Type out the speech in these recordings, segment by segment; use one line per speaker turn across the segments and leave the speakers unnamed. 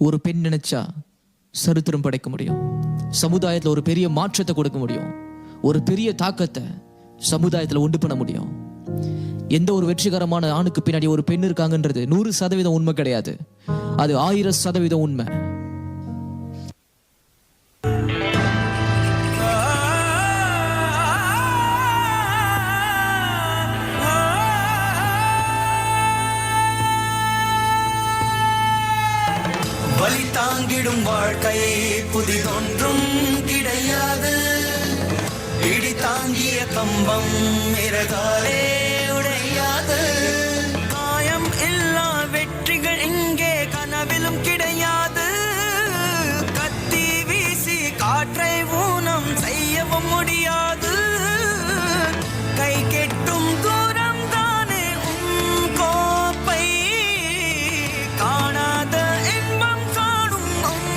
ஒரு பெண் நினைச்சா சரித்திரம் படைக்க முடியும். சமுதாயத்தில் ஒரு பெரிய மாற்றத்தை கொடுக்க முடியும். ஒரு பெரிய தாக்கத்தை சமுதாயத்தில் உண்டு பண்ண முடியும். எந்த ஒரு வெற்றிகரமான ஆணுக்கு பின்னாடி ஒரு பெண் இருக்காங்கன்றது 100% உண்மை கிடையாது. அது 1000% உண்மை.
வலி தாங்கிடும் வாழ்க்கை புதிதொன்றும் கிடையாது. இடி தாங்கிய கம்பம் இறகாலே உடையாது. காயம் இல்லா வெற்றிகள் எங்கே கனவிலும் கிடையாது. கத்தி வீசி காற்றை ஊனம் செய்யவும் முடியாது. கை கெட்டும் தூரம் தானே உன் கோப்பை. காணாத இன்பம் காணும் உன்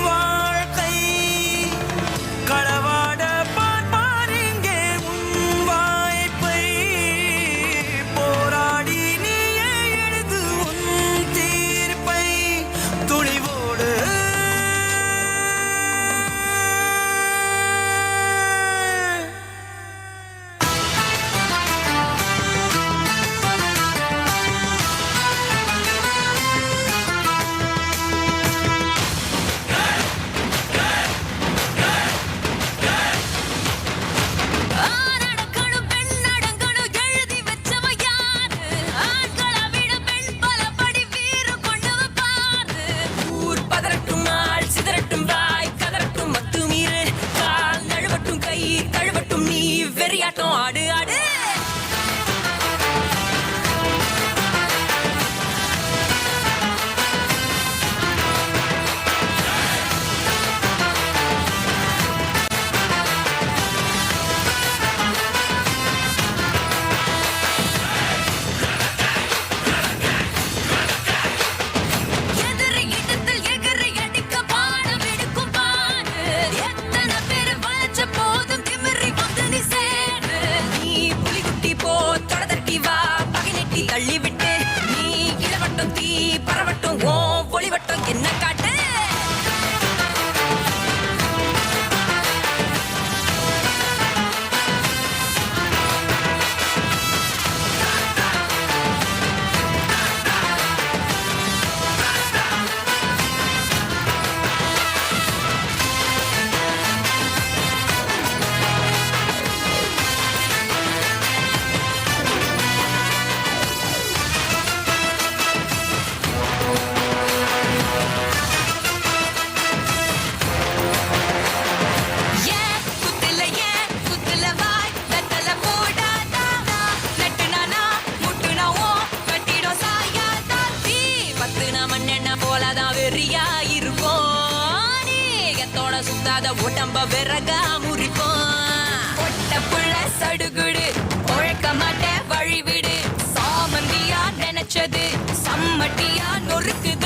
வாழ்க்கை. களவாட பார்ப்பாரிங்கே உன் வாய்ப்பை. போராடி நீயே எழுது உன் தீர்ப்பை. துணிவோடு வெறியாட்டம் ஆடு ஆடு. தள்ளிவிட்டு நீ இளவட்டம் தீ பரவட்டும் ஓ ஒளிவட்டம் என்ன காட்டு. சுத்தாத உடம்ப விறகா முறிப்போம். ஒட்ட புள்ள சடுகுடு உழைக்க மாட்டேன் வழிவிடு. சாமந்தியா நினைச்சது சம்மட்டியா நொறுக்குது.